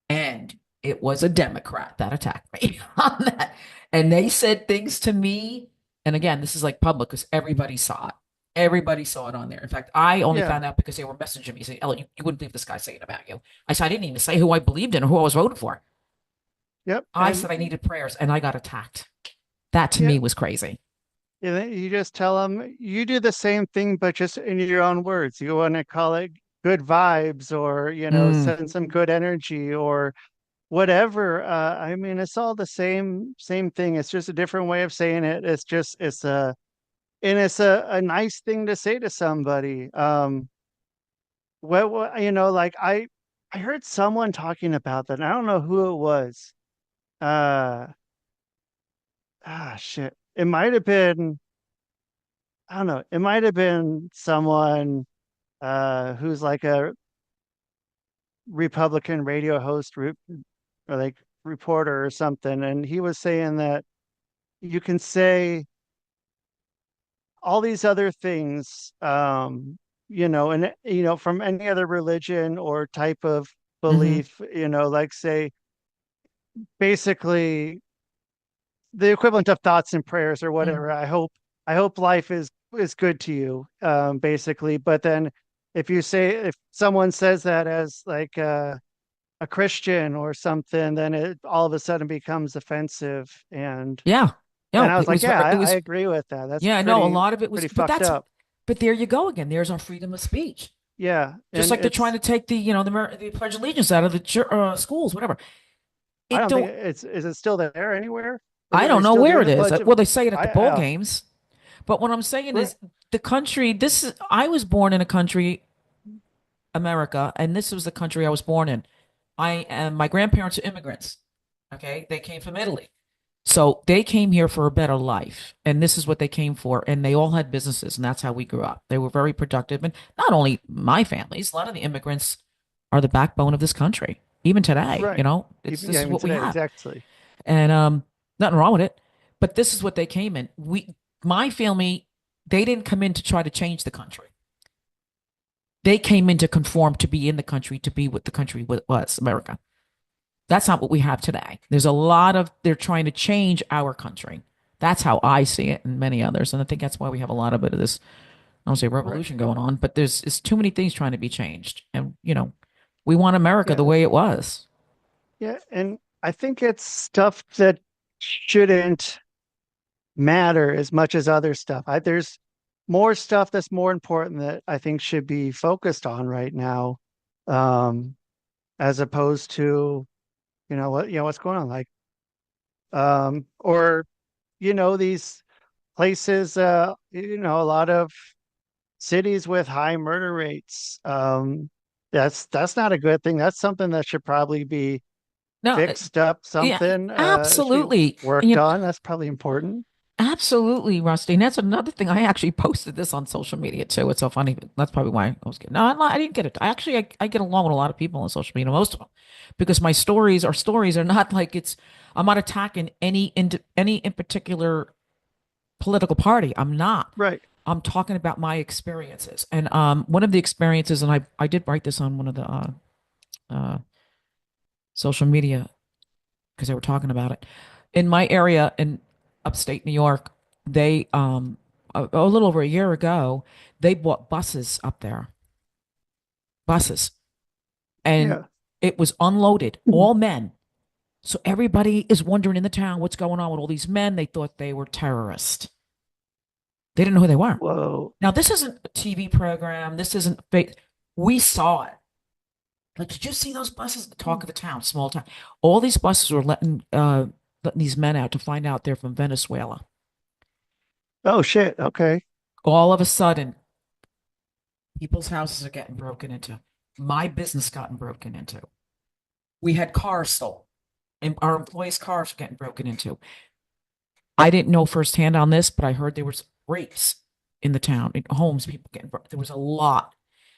And it was a Democrat that attacked me on that. And they said things to me. And again, this is like public because everybody saw it. Everybody saw it on there. In fact, I only Yeah. found out because they were messaging me saying, Ellen, you wouldn't believe this guy saying about you. I said, I didn't even say who I believed in or who I was voting for. Yep. I And said I needed prayers and I got attacked. That to yeah, me was crazy. you just tell them you do the same thing, but just in your own words. You want to call it good vibes, or Mm, send some good energy, or whatever. I mean, it's all the same thing. It's just a different way of saying it. It's a nice thing to say to somebody. Like I heard someone talking about that. And I don't know who it was. Uh, shit. It might have been. I don't know. It might have been someone who's like a Republican radio host, or like reporter or something, and he was saying that you can say all these other things, and from any other religion or type of hmm belief, like say basically the equivalent of thoughts and prayers or mm, whatever. I hope life is good to you, basically. But then if someone says that as like a Christian or something, then it all of a sudden becomes offensive. yeah. And No, I was it like, was yeah, very, it I was, agree with that. That's yeah, no, a lot of it was, pretty but fucked up. but there you go again. There's our freedom of speech. Yeah. Just And like they're trying to take the Pledge of Allegiance out of the schools, whatever. I It don't think don't. is it still there anywhere? I Are they don't know still where doing it the is. pledge of Well, they say it at the I bowl games, but what I'm saying right. is the country. This is. I was born in a country, America, and this was the country I was born in. I am. My grandparents are immigrants. Okay, they came from Italy. So they came here for a better life, and this is what they came for. And they all had businesses, and that's how we grew up. They were very productive, and not only my families. A lot of the immigrants are the backbone of this country, even today. Right. It's Even this yeah, is even what we today, have, exactly. and nothing wrong with it. But this is what they came in. My family, they didn't come in to try to change the country. They came in to conform, to be in the country, to be what the country was, America. That's not what we have today. There's a lot of, they're trying to change our country. That's how I see it and many others. And I think that's why we have a lot of bit of this, I don't say Right. revolution going on, but it's too many things trying to be changed. And, we want America the Yeah. way it was. Yeah. And I think it's stuff that shouldn't matter as much as other stuff. There's more stuff that's more important that I think should be focused on right now, um, as opposed to, what's going on, like, or, these places, a lot of cities with high murder rates. That's not a good thing. That's something that should probably be No, fixed up, yeah, something should be absolutely. worked on. That's probably important. Absolutely, Rusty. And that's another thing. I actually posted this on social media too. It's so funny. That's probably why I was getting. No, I didn't get it. I get along with a lot of people on social media, most of them, because my stories are not like it's. I'm not attacking any in particular political party. I'm not. Right. I'm talking about my experiences. And one of the experiences, and I did write this on one of the uh, social media because they were talking about it in my area in upstate New York. They a little over a year ago, they bought buses up there, buses, and Yeah. it was unloaded, all men. So everybody is wondering in the town what's going on with all these men. They thought they were terrorists. They didn't know who they were. Whoa. Now this isn't a TV program. This isn't fake. We saw it. Like, did you see those buses? The talk of the town, small town. All these buses were letting these men out to find out they're from Venezuela. Oh shit. Okay. All of a sudden, people's houses are getting broken into. My business gotten broken into. We had cars stolen, and our employees' cars were getting broken into. I didn't know firsthand on this, but I heard there was rapes in the town, in homes, people getting broken. There was a lot.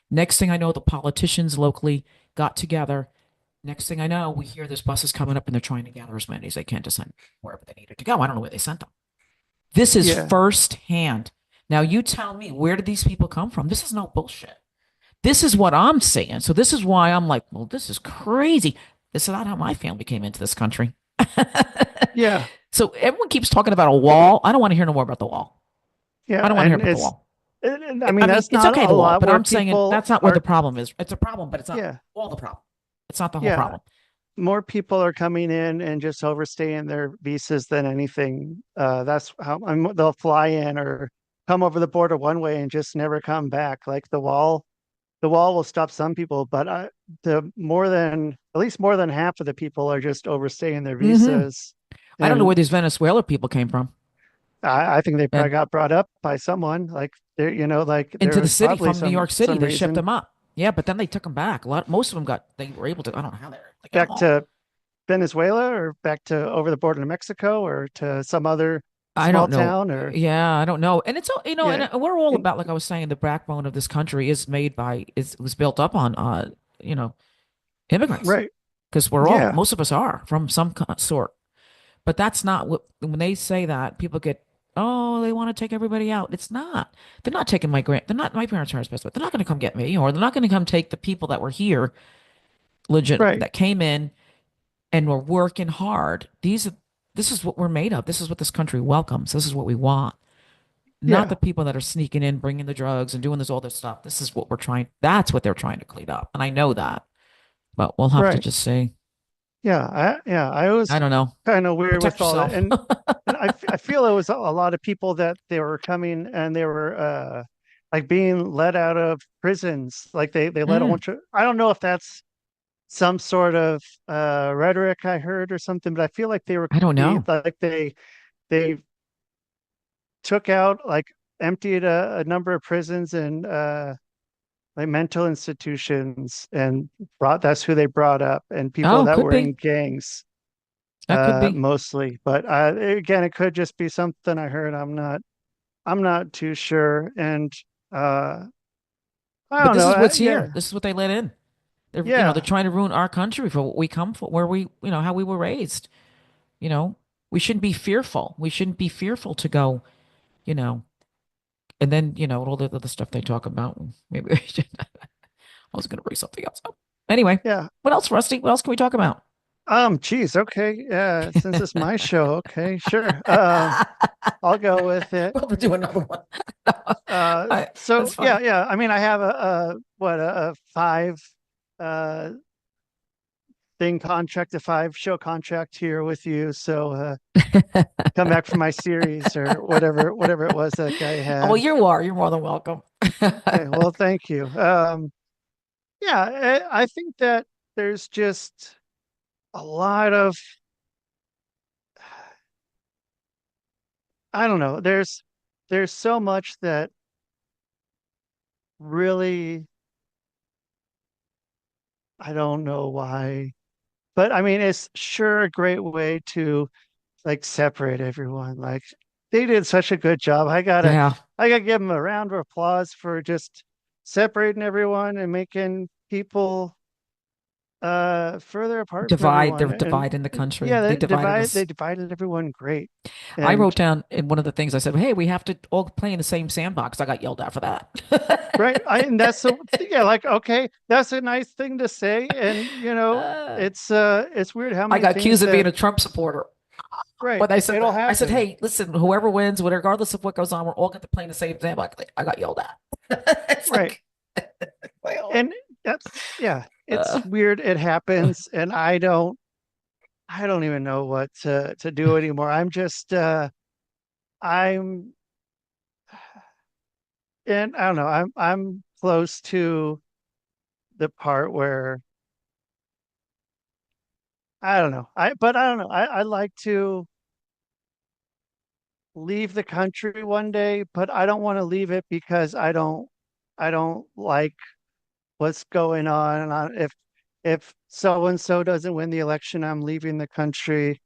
Next thing I know, the politicians locally got together. Next thing I know, we hear this bus is coming up and they're trying to gather as many as they can to send wherever they needed to go. I don't know where they sent them. This is Yeah. firsthand. Now you tell me, where did these people come from? This is no bullshit. This is what I'm seeing. So this is why I'm like, well, this is crazy. This is not how my family came into this country. Yeah. So everyone keeps talking about a wall. I don't want to hear no more about the wall. I Yeah. don't want to hear And about the wall. I mean, I mean, that's it's not okay, a the wall, lot but where I'm saying people that's not where are, the problem is. It's a problem, but it's not yeah. all the problem. It's not the whole Yeah. problem. More people are coming in and just overstaying their visas than anything. That's how they'll fly in or come over the border one way and just never come back. Like the wall will stop some people, but the more than at least more than half of the people are just overstaying their Hmm. visas, I don't know where and these Venezuela people came from. I think they probably And got brought up by someone. Like there, like there into the was city probably from New York City. some They shipped reason them up. Yeah, but then they took them back. Most of them they were able to, I don't know how they got them back all. to Venezuela or back to over the border to Mexico or to some other I small don't know. town or Yeah, I don't know. And it's, yeah. and we're all And about, like I was saying, the backbone of this country is made by, is was built up on, you know, immigrants. right. Because Yeah. most of us are from some sort. But that's not what, when they say that, people get, oh, they want to take everybody out. It's not. They're not taking they're not, my parents are special, but they're not going to come get me, or they're not going to come take the people that were here, legit, Right. that came in and were working hard. This is what we're made of. This is what this country welcomes. This is what we want. Not Yeah. the people that are sneaking in, bringing the drugs and doing all this stuff. This is what that's what they're trying to clean up. And I know that, but we'll have to Right. just see. Yeah. I was I don't know. kind of weird Protect with all that. yourself. And I feel it was a lot of people that they were coming and they were like being let out of prisons. Like they let a Mm, bunch of, I don't know if that's some sort of rhetoric I heard or something, but I feel like they were I don't being know. like they took out, like, emptied a number of prisons and like mental institutions and brought that's who they brought up and people Oh, that could were in be. gangs That could be. mostly. But again, it could just be something I heard. I'm not too sure. And uh I But don't this know. is what's Yeah. here. This is what they let in. They're Yeah. trying to ruin our country for what we come for, where we, how we were raised. You know, we shouldn't be fearful. We shouldn't be fearful to go, you know, and then, all the other stuff they talk about. Maybe I was going to bring something else up. Anyway, Yeah. what else, Rusty? What else can we talk about? Geez, okay. Since it's my show, okay, sure. I'll go with it. We'll do another one. So That's yeah, funny. yeah. I mean, I have a five uh thing contract, a five show contract here with you. So come back for my series or whatever it was that guy Oh, had. you are. You're more than welcome. Okay, well, thank you. Yeah, I think that there's just a lot of, I don't know, there's so much that really, I don't know why, but I mean, it's sure a great way to like separate everyone. Like they did such a good job. Yeah. I gotta give them a round of applause for just separating everyone and making people further apart from They're everyone. And dividing the country. yeah, They divided they us. divided everyone great. I And wrote down in one of the things I said, hey, we have to all play in the same sandbox. I got yelled at for right, that. and that's the yeah, like okay, that's a nice thing to say. And Uh, it's weird how I many got things accused of being that a Trump supporter right, when I said it'll that. I said, happen. hey, listen, whoever wins, regardless of what goes on, we're all going to play in the same sandbox. I got yelled at. It's Right. like, well, And that's yeah, uh, it's weird. It happens, and I don't even know what to do anymore. I'm and I don't know. I'm close to the part where I don't know. I don't know. I like to leave the country one day, but I don't want to leave it because I don't like what's going on. And if so and so doesn't win the election, I'm leaving the country.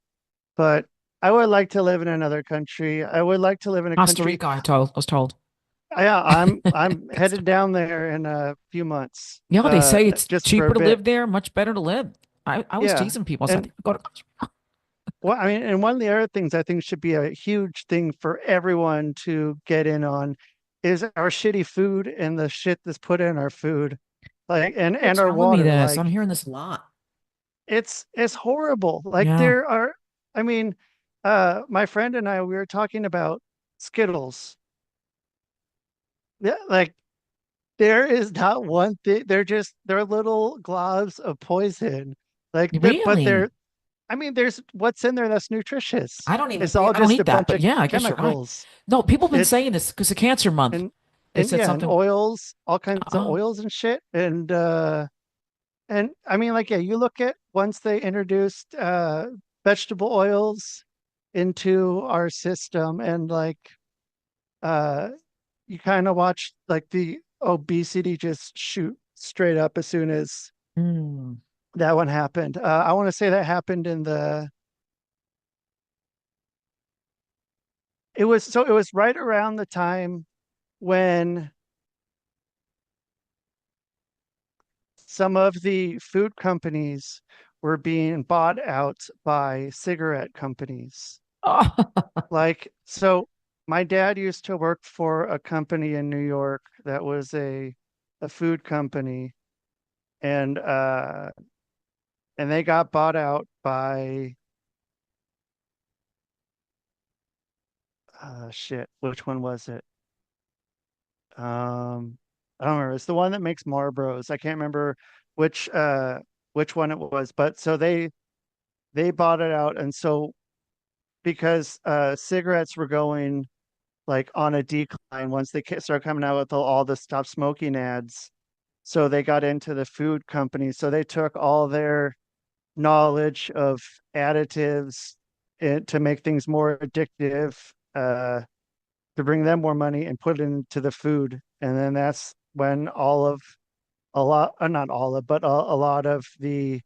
But I would like to live in another country. I would like to live in a Costa country. Rica, I was told. Yeah, I'm headed down there in a few months. Yeah, they say it's Just for a cheaper to bit. live there, much better to live. I was Yeah. teasing people. I said, And go to Costa Rica. well, I mean, and one of the other things I think should be a huge thing for everyone to get in on is our shitty food and the shit that's put in our food. Like You're and our telling me water. this. Like I'm hearing this a lot. it's horrible. Like Yeah. there are I mean, my friend and I we were talking about Skittles. Yeah, like there is not one thing. They're little globs of poison. But Really? I mean, there's what's in there that's nutritious. I don't even It's think all I don't just a eat that, bunch but of yeah, I guess you're right. chemicals. No, people have been It's saying this because of Cancer Month. They and said yeah, and something. oils, all kinds of Oh, oils and shit. And I mean, like, yeah, you look at once they introduced vegetable oils into our system, and like uh you kind of watch like the obesity just shoot straight up as soon as mm. that one happened. I want to say that happened in the it was right around the time when some of the food companies were being bought out by cigarette companies. Oh, Like, so my dad used to work for a company in New York that was a food company and they got bought out by shit, which one was it? I don't remember. It's the one that makes Marlboros. I can't remember which uh which one it was, but so they bought it out and so because cigarettes were going like on a decline once they started coming out with all the stop smoking ads. So they got into the food companies. So they took all their knowledge of additives to make things more addictive, to bring them more money and put it into the food. And then that's when all of a lot, not all of, but a lot of the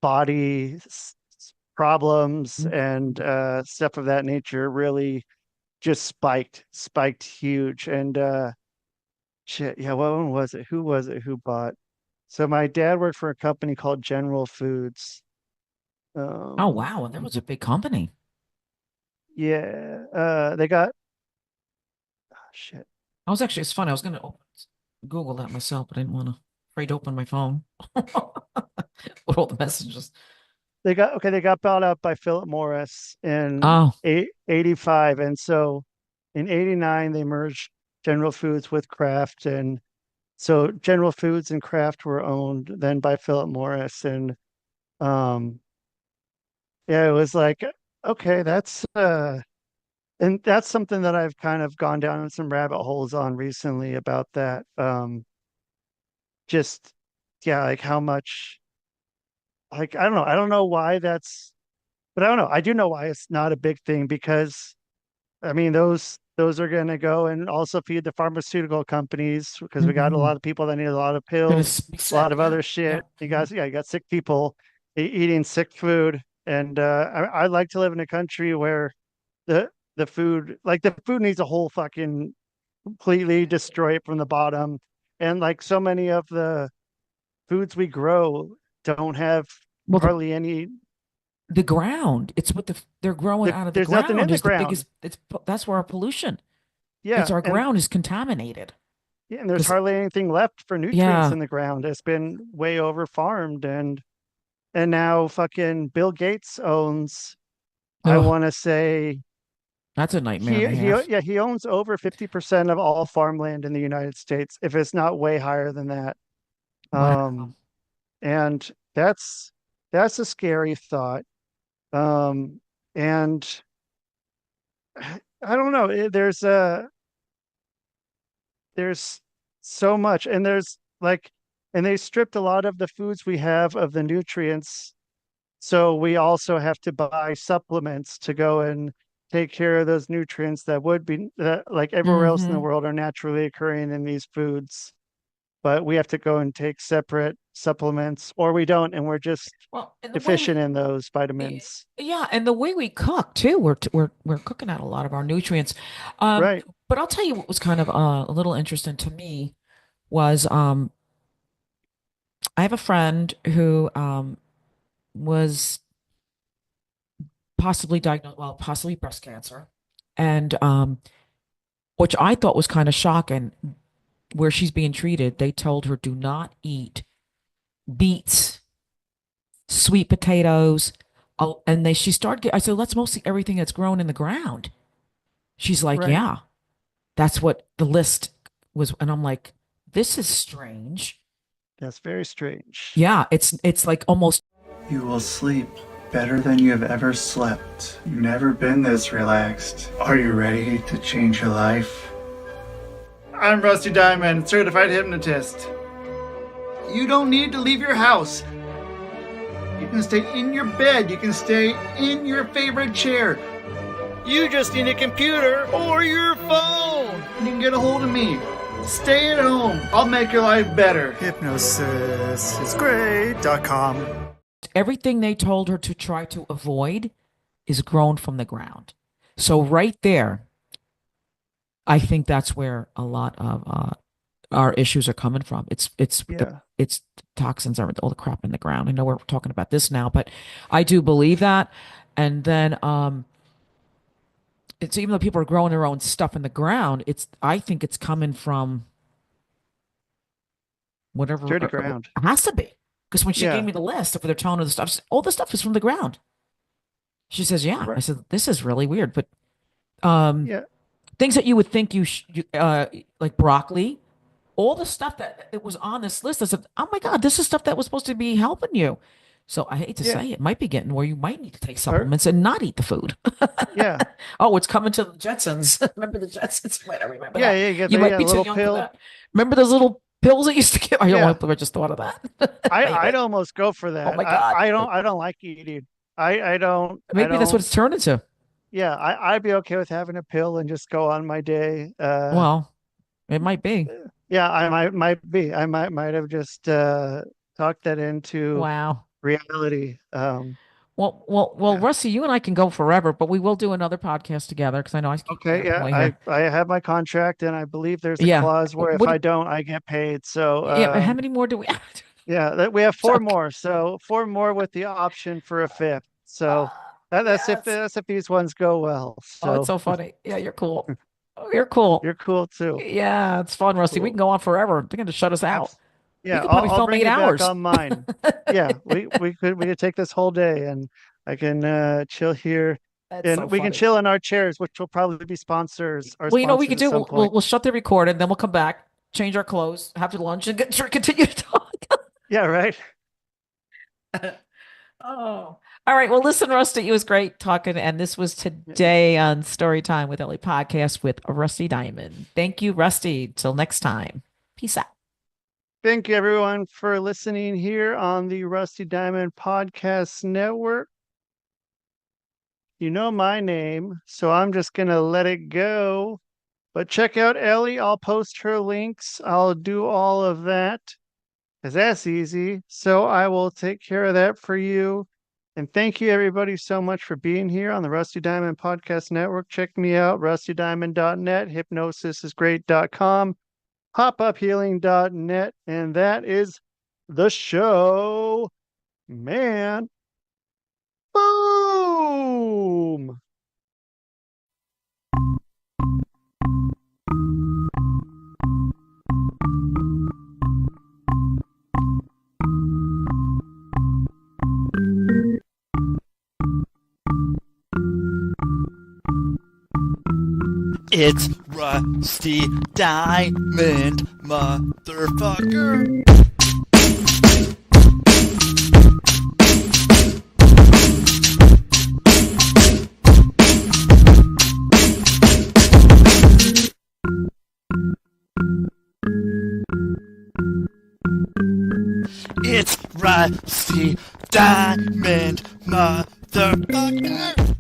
body problems and stuff of that nature really just spiked huge. And shit, yeah, what one was it? Who was it who bought? So my dad worked for a company called General Foods. oh Um, wow, and that was a big company. yeah, they got shit. I was actually, it's funny. I was going to Google that myself, but I didn't want to, afraid to open my phone with all the messages. they got bought out by Philip Morris in Oh, 85, and so in 89 they merged General Foods with Kraft, and so General Foods and Kraft were owned then by Philip Morris, and um yeah, it was like, okay, that's and that's something that I've kind of gone down in some rabbit holes on recently about that. Just yeah, like how much, like I don't know why that's, but I don't know. I do know why it's not a big thing, because I mean those are going to go and also feed the pharmaceutical companies, because we got a mm-hmm. lot of people that need a lot of Gonna pills, be a lot sick. of Yeah. other Yeah. shit. You Mhm. guys, yeah, you got sick people eating sick food, and I'd like to live in a country where the the food, like the food needs a whole fucking completely destroy it from the bottom, and like so many of the foods we grow don't have Well, hardly any. the ground, it's what they're growing out of the There's nothing in ground the is the ground. biggest, that's where our pollution, it's Yeah, our ground is contaminated. yeah, and there's Because, hardly anything left for nutrients yeah, in the ground. It's been way over farmed, and now fucking Bill Gates owns, I ugh, want to say, that's a nightmare and a he half. yeah, he owns over 50% of all farmland in the United States, if it's not way higher than that. Wow. Um, and that's a scary thought. Um, and I don't know. There's so much, and there's like, and they stripped a lot of the foods we have of the nutrients, so we also have to buy supplements to go and take care of those nutrients that would be that like everywhere else in the Mm-hmm. world are naturally occurring in these foods, but we have to go and take separate supplements, or we don't, and we're just Well, and the way deficient we, in those vitamins. yeah, and the way we cook too, we're cooking out a lot of our nutrients. Um, Right, but I'll tell you what was kind of a little interesting to me was I have a friend who was possibly diagnosed, well, possibly breast cancer, and which I thought was kind of shocking. Where she's being treated, they told her do not eat beets, sweet potatoes. Oh, and she started. I said that's mostly everything that's grown in the ground. She's like, right. yeah, that's what the list was, and I'm like, this is strange. That's very strange. Yeah, it's like almost. You will sleep better than you have ever slept. You've never been this relaxed. Are you ready to change your life? I'm RustyDiamond, certified hypnotist. You don't need to leave your house. You can stay in your bed. You can stay in your favorite chair. You just need a computer or your phone. You can get a hold of me. Stay at home. I'll make your life better. Hypnosisisgreat.com. Everything they told her to try to avoid is grown from the ground. So right there, I think that's where a lot of our issues are coming from. Yeah, it's toxins are all the crap in the ground. I know we're talking about this now, but I do believe that. And then it's even though people are growing their own stuff in the ground, it's I think it's coming from whatever dirty ground. it has to be. Because when she gave Yeah, me the list of their tone of the stuff, she said, all the stuff is from the ground. She says, "Yeah." I right. said, "This is really weird." But um, Yeah, things that you would think like broccoli, all the stuff that it was on this list. I said, "Oh my God, this is stuff that was supposed to be helping you." So I hate to yeah. say it might be getting where you might need to take Or supplements and not eat the food. yeah, Oh, it's coming to the Jetsons. Remember the Jetsons? You might not remember yeah, that. yeah. You get You the might yeah, be too little young for pill. that. Remember those little pills that used to get? I don't Yeah, know if I just thought of that. I'd Maybe. almost go for Oh that. my God. I don't like eating. I Maybe that's what don't. it's turned into. Yeah, I'd be okay with having a pill and just go on my day. Well, it might be. Yeah, might be. I might have just talked that into Wow. reality. Well, Yeah. Rusty, you and I can go forever, but we will do another podcast together because I know I keep Okay, yapping yeah, away here. I have my contract, and I believe there's a Yeah. clause where if What? I don't, I get paid. So Yeah. How many more do we have? yeah, that we have So, four more. So four more with the option for a fifth. So yes. that's if these ones go well. Oh, it's So so funny. Yeah, you're cool. Oh, you're cool. you're cool too. Yeah, it's fun, Rusty. We can Cool. go on forever. They're going to shut us out. Abs We Yeah, could probably I'll film bring 8 you back hours. on mine. Yeah, we could take this whole day, and I can chill here, That's so and we can funny. chill in our chairs, which will probably be sponsors, our Well, you know what we sponsors could at do? some point. We'll shut the record and then we'll come back, change our clothes, have lunch, and continue to talk. Yeah, right. Oh. All right. Well, listen, Rusty, it was great talking. And this was today on Story Time with Ellie podcast with Rusty Diamond. Thank you, Rusty. Till next time. Peace out. Thank you, everyone, for listening here on the Rusty Diamond Podcast Network. You know my name, so I'm just going to let it go. But check out Ellie. I'll post her links. I'll do all of that, because that's easy. So I will take care of that for you. And thank you, everybody, so much for being here on the Rusty Diamond Podcast Network. Check me out, rustydiamond.net, hypnosisisgreat.com, popuphealing.net, and that is the show, man. Boom! It's Rusty Diamond, motherfucker. It's Rusty Diamond, motherfucker.